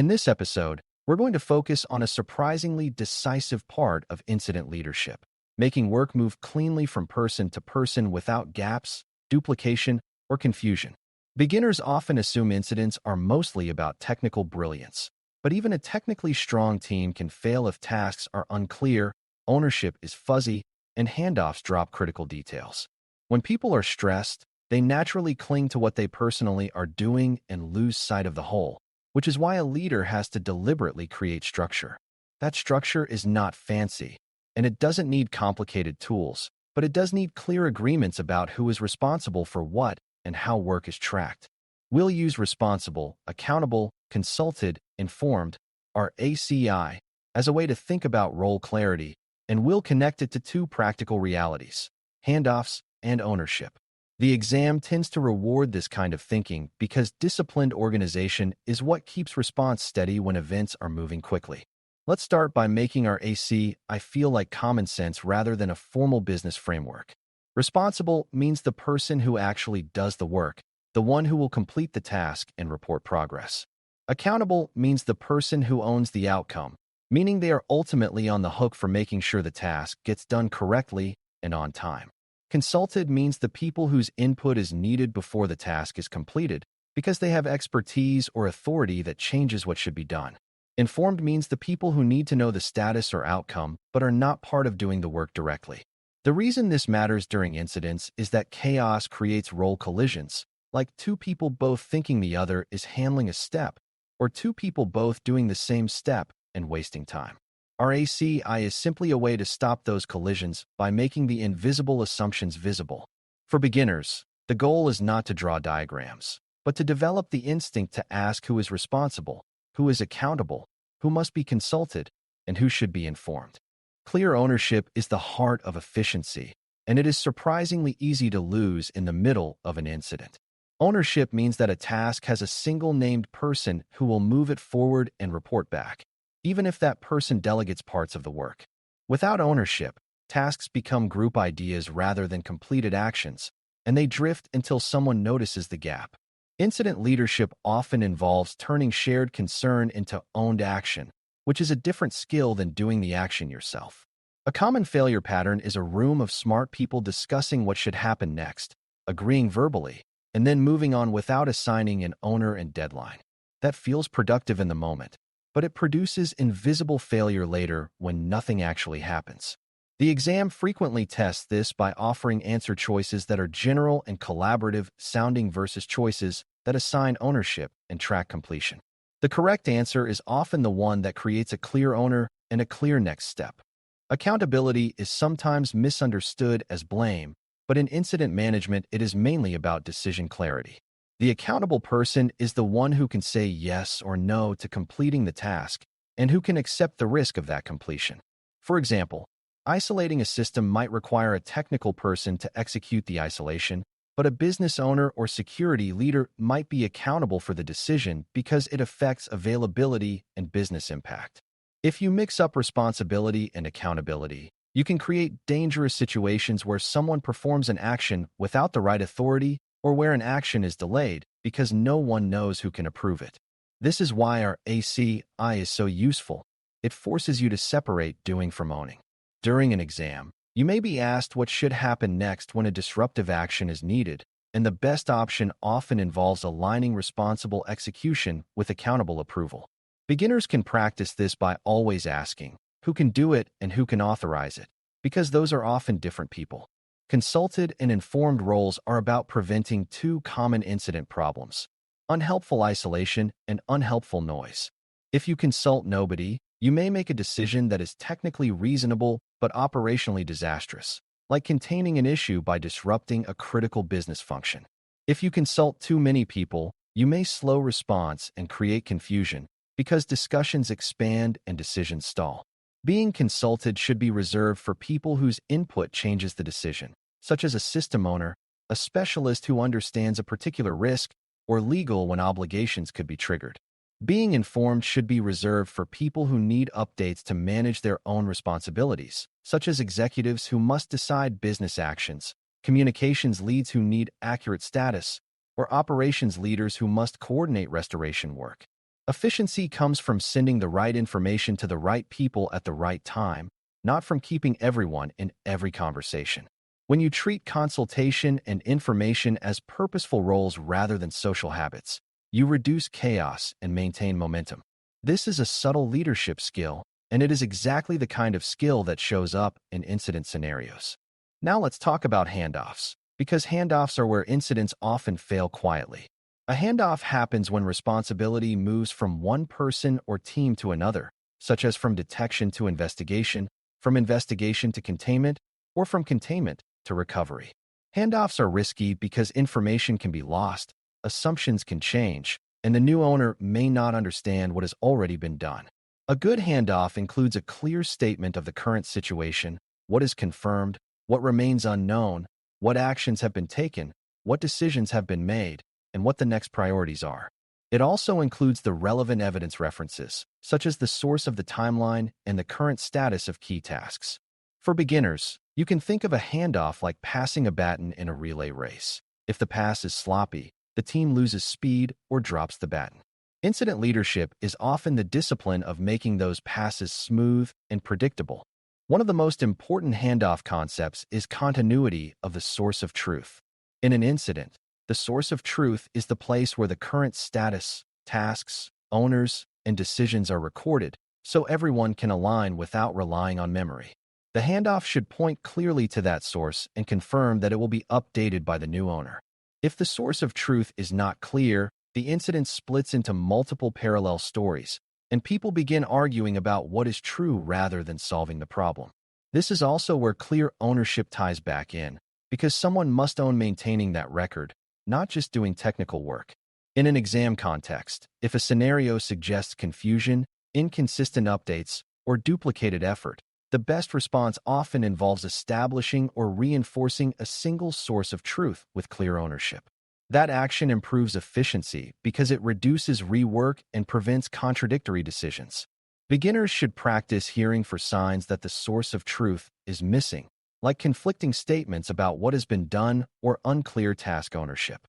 In this episode, we're going to focus on a surprisingly decisive part of incident leadership, making work move cleanly from person to person without gaps, duplication, or confusion. Beginners often assume incidents are mostly about technical brilliance, but even a technically strong team can fail if tasks are unclear, ownership is fuzzy, and handoffs drop critical details. When people are stressed, they naturally cling to what they personally are doing and lose sight of the whole, which is why a leader has to deliberately create structure. That structure is not fancy, and it doesn't need complicated tools, but it does need clear agreements about who is responsible for what and how work is tracked. We'll use responsible, accountable, consulted, informed, RACI, as a way to think about role clarity, and we'll connect it to two practical realities: handoffs and ownership. The exam tends to reward this kind of thinking because disciplined organization is what keeps response steady when events are moving quickly. Let's start by making our I feel like common sense rather than a formal business framework. Responsible means the person who actually does the work, the one who will complete the task and report progress. Accountable means the person who owns the outcome, meaning they are ultimately on the hook for making sure the task gets done correctly and on time. Consulted means the people whose input is needed before the task is completed because they have expertise or authority that changes what should be done. Informed means the people who need to know the status or outcome but are not part of doing the work directly. The reason this matters during incidents is that chaos creates role collisions, like two people both thinking the other is handling a step, or two people both doing the same step and wasting time. RACI is simply a way to stop those collisions by making the invisible assumptions visible. For beginners, the goal is not to draw diagrams, but to develop the instinct to ask who is responsible, who is accountable, who must be consulted, and who should be informed. Clear ownership is the heart of efficiency, and it is surprisingly easy to lose in the middle of an incident. Ownership means that a task has a single named person who will move it forward and report back, even if that person delegates parts of the work. Without ownership, tasks become group ideas rather than completed actions, and they drift until someone notices the gap. Incident leadership often involves turning shared concern into owned action, which is a different skill than doing the action yourself. A common failure pattern is a room of smart people discussing what should happen next, agreeing verbally, and then moving on without assigning an owner and deadline. That feels productive in the moment, but it produces invisible failure later when nothing actually happens. The exam frequently tests this by offering answer choices that are general and collaborative sounding versus choices that assign ownership and track completion. The correct answer is often the one that creates a clear owner and a clear next step. Accountability is sometimes misunderstood as blame, but in incident management, it is mainly about decision clarity. The accountable person is the one who can say yes or no to completing the task and who can accept the risk of that completion. For example, isolating a system might require a technical person to execute the isolation, but a business owner or security leader might be accountable for the decision because it affects availability and business impact. If you mix up responsibility and accountability, you can create dangerous situations where someone performs an action without the right authority or where an action is delayed because no one knows who can approve it. This is why our ACI is so useful. It forces you to separate doing from owning. During an exam, you may be asked what should happen next when a disruptive action is needed, and the best option often involves aligning responsible execution with accountable approval. Beginners can practice this by always asking who can do it and who can authorize it, because those are often different people. Consulted and informed roles are about preventing two common incident problems: unhelpful isolation and unhelpful noise. If you consult nobody, you may make a decision that is technically reasonable but operationally disastrous, like containing an issue by disrupting a critical business function. If you consult too many people, you may slow response and create confusion because discussions expand and decisions stall. Being consulted should be reserved for people whose input changes the decision, such as a system owner, a specialist who understands a particular risk, or legal when obligations could be triggered. Being informed should be reserved for people who need updates to manage their own responsibilities, such as executives who must decide business actions, communications leads who need accurate status, or operations leaders who must coordinate restoration work. Efficiency comes from sending the right information to the right people at the right time, not from keeping everyone in every conversation. When you treat consultation and information as purposeful roles rather than social habits, you reduce chaos and maintain momentum. This is a subtle leadership skill, and it is exactly the kind of skill that shows up in incident scenarios. Now let's talk about handoffs, because handoffs are where incidents often fail quietly. A handoff happens when responsibility moves from one person or team to another, such as from detection to investigation, from investigation to containment, or from containment to recovery. Handoffs are risky because information can be lost, assumptions can change, and the new owner may not understand what has already been done. A good handoff includes a clear statement of the current situation, what is confirmed, what remains unknown, what actions have been taken, what decisions have been made, and what the next priorities are. It also includes the relevant evidence references, such as the source of the timeline and the current status of key tasks. For beginners, you can think of a handoff like passing a baton in a relay race. If the pass is sloppy, the team loses speed or drops the baton. Incident leadership is often the discipline of making those passes smooth and predictable. One of the most important handoff concepts is continuity of the source of truth. In an incident, the source of truth is the place where the current status, tasks, owners, and decisions are recorded, so everyone can align without relying on memory. The handoff should point clearly to that source and confirm that it will be updated by the new owner. If the source of truth is not clear, the incident splits into multiple parallel stories, and people begin arguing about what is true rather than solving the problem. This is also where clear ownership ties back in, because someone must own maintaining that record, not just doing technical work. In an exam context, if a scenario suggests confusion, inconsistent updates, or duplicated effort, the best response often involves establishing or reinforcing a single source of truth with clear ownership. That action improves efficiency because it reduces rework and prevents contradictory decisions. Beginners should practice hearing for signs that the source of truth is missing, like conflicting statements about what has been done or unclear task ownership.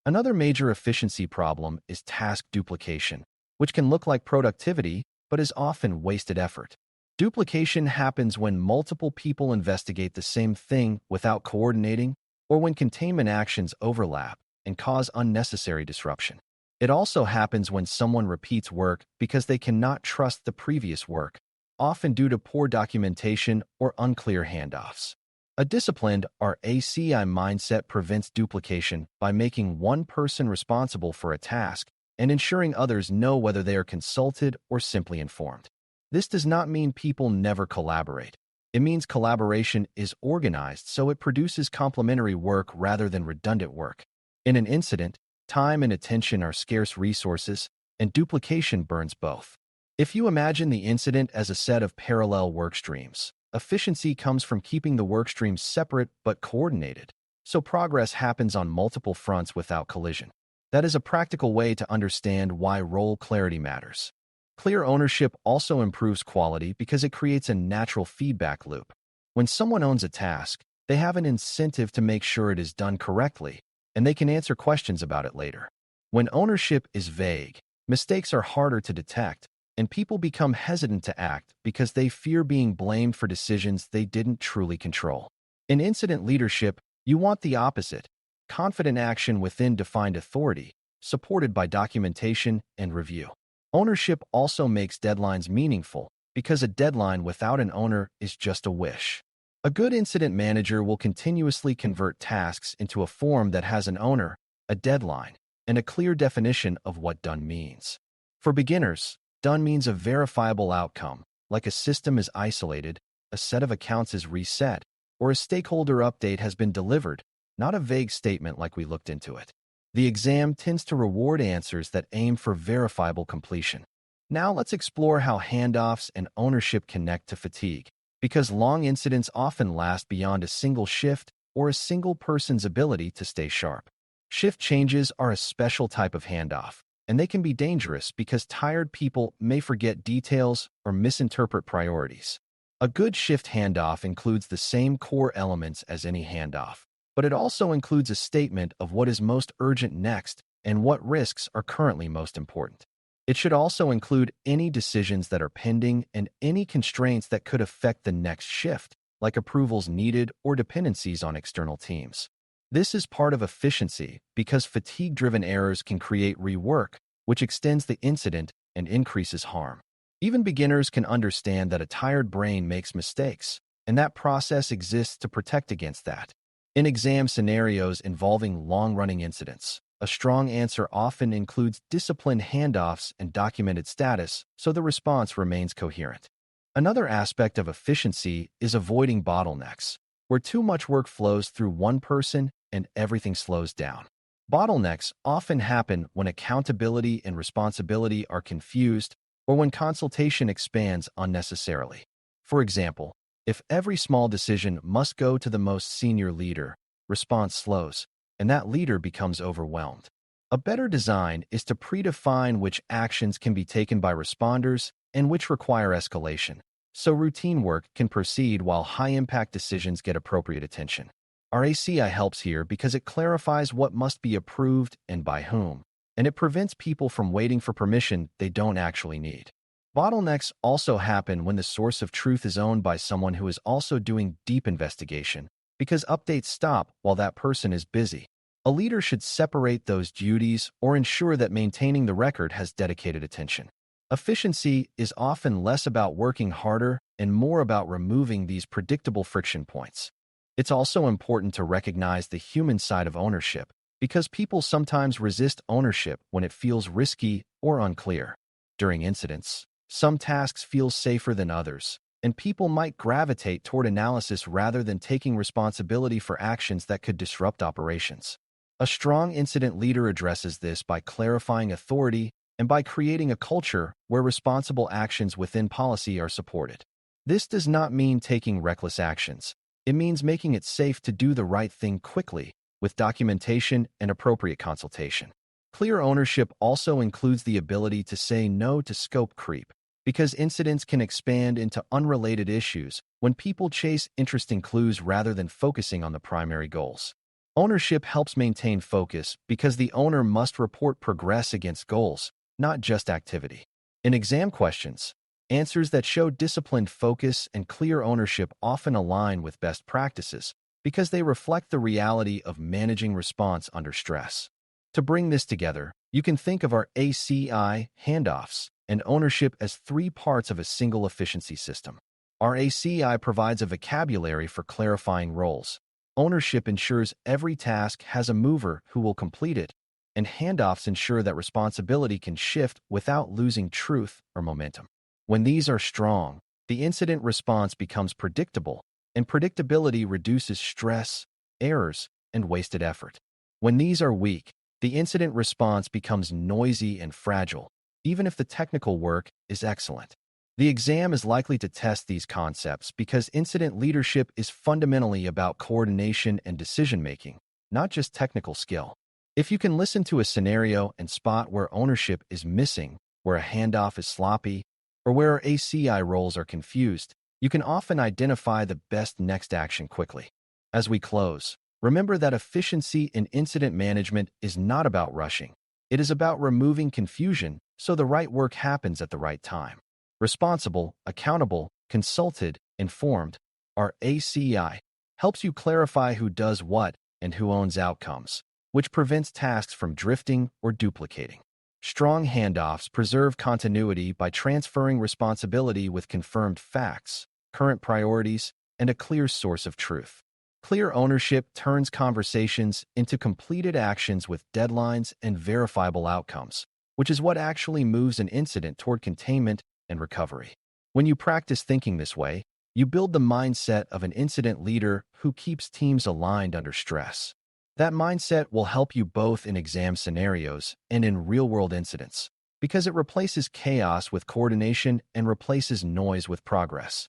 Another major efficiency problem is task duplication, which can look like productivity but is often wasted effort. Duplication happens when multiple people investigate the same thing without coordinating, or when containment actions overlap and cause unnecessary disruption. It also happens when someone repeats work because they cannot trust the previous work, often due to poor documentation or unclear handoffs. A disciplined RACI mindset prevents duplication by making one person responsible for a task and ensuring others know whether they are consulted or simply informed. This does not mean people never collaborate. It means collaboration is organized so it produces complementary work rather than redundant work. In an incident, time and attention are scarce resources, and duplication burns both. If you imagine the incident as a set of parallel work streams, efficiency comes from keeping the work streams separate but coordinated, so progress happens on multiple fronts without collision. That is a practical way to understand why role clarity matters. Clear ownership also improves quality because it creates a natural feedback loop. When someone owns a task, they have an incentive to make sure it is done correctly, and they can answer questions about it later. When ownership is vague, mistakes are harder to detect, and people become hesitant to act because they fear being blamed for decisions they didn't truly control. In incident leadership, you want the opposite: confident action within defined authority, supported by documentation and review. Ownership also makes deadlines meaningful because a deadline without an owner is just a wish. A good incident manager will continuously convert tasks into a form that has an owner, a deadline, and a clear definition of what done means. For beginners, done means a verifiable outcome, like a system is isolated, a set of accounts is reset, or a stakeholder update has been delivered, not a vague statement like we looked into it. The exam tends to reward answers that aim for verifiable completion. Now let's explore how handoffs and ownership connect to fatigue, because long incidents often last beyond a single shift or a single person's ability to stay sharp. Shift changes are a special type of handoff, and they can be dangerous because tired people may forget details or misinterpret priorities. A good shift handoff includes the same core elements as any handoff, but it also includes a statement of what is most urgent next and what risks are currently most important. It should also include any decisions that are pending and any constraints that could affect the next shift, like approvals needed or dependencies on external teams. This is part of efficiency because fatigue-driven errors can create rework, which extends the incident and increases harm. Even beginners can understand that a tired brain makes mistakes, and that process exists to protect against that. In exam scenarios involving long-running incidents, a strong answer often includes disciplined handoffs and documented status so the response remains coherent. Another aspect of efficiency is avoiding bottlenecks, where too much work flows through one person and everything slows down. Bottlenecks often happen when accountability and responsibility are confused or when consultation expands unnecessarily. For example, if every small decision must go to the most senior leader, response slows, and that leader becomes overwhelmed. A better design is to predefine which actions can be taken by responders and which require escalation, so routine work can proceed while high-impact decisions get appropriate attention. RACI helps here because it clarifies what must be approved and by whom, and it prevents people from waiting for permission they don't actually need. Bottlenecks also happen when the source of truth is owned by someone who is also doing deep investigation, because updates stop while that person is busy. A leader should separate those duties or ensure that maintaining the record has dedicated attention. Efficiency is often less about working harder and more about removing these predictable friction points. It's also important to recognize the human side of ownership, because people sometimes resist ownership when it feels risky or unclear. During incidents, some tasks feel safer than others, and people might gravitate toward analysis rather than taking responsibility for actions that could disrupt operations. A strong incident leader addresses this by clarifying authority and by creating a culture where responsible actions within policy are supported. This does not mean taking reckless actions. It means making it safe to do the right thing quickly, with documentation and appropriate consultation. Clear ownership also includes the ability to say no to scope creep, because incidents can expand into unrelated issues when people chase interesting clues rather than focusing on the primary goals. Ownership helps maintain focus because the owner must report progress against goals, not just activity. In exam questions, answers that show disciplined focus and clear ownership often align with best practices because they reflect the reality of managing response under stress. To bring this together, you can think of our RACI, handoffs, and ownership as three parts of a single efficiency system. Our RACI provides a vocabulary for clarifying roles. Ownership ensures every task has a mover who will complete it, and handoffs ensure that responsibility can shift without losing truth or momentum. When these are strong, the incident response becomes predictable, and predictability reduces stress, errors, and wasted effort. When these are weak, the incident response becomes noisy and fragile, even if the technical work is excellent. The exam is likely to test these concepts because incident leadership is fundamentally about coordination and decision-making, not just technical skill. If you can listen to a scenario and spot where ownership is missing, where a handoff is sloppy, or where RACI roles are confused, you can often identify the best next action quickly. As we close, remember that efficiency in incident management is not about rushing. It is about removing confusion so the right work happens at the right time. Responsible, accountable, consulted, informed, our RACI helps you clarify who does what and who owns outcomes, which prevents tasks from drifting or duplicating. Strong handoffs preserve continuity by transferring responsibility with confirmed facts, current priorities, and a clear source of truth. Clear ownership turns conversations into completed actions with deadlines and verifiable outcomes, which is what actually moves an incident toward containment and recovery. When you practice thinking this way, you build the mindset of an incident leader who keeps teams aligned under stress. That mindset will help you both in exam scenarios and in real-world incidents, because it replaces chaos with coordination and replaces noise with progress.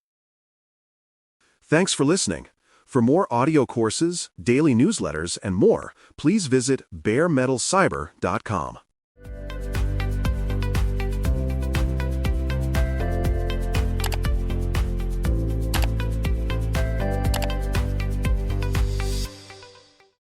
Thanks for listening. For more audio courses, daily newsletters, and more, please visit BareMetalCyber.com.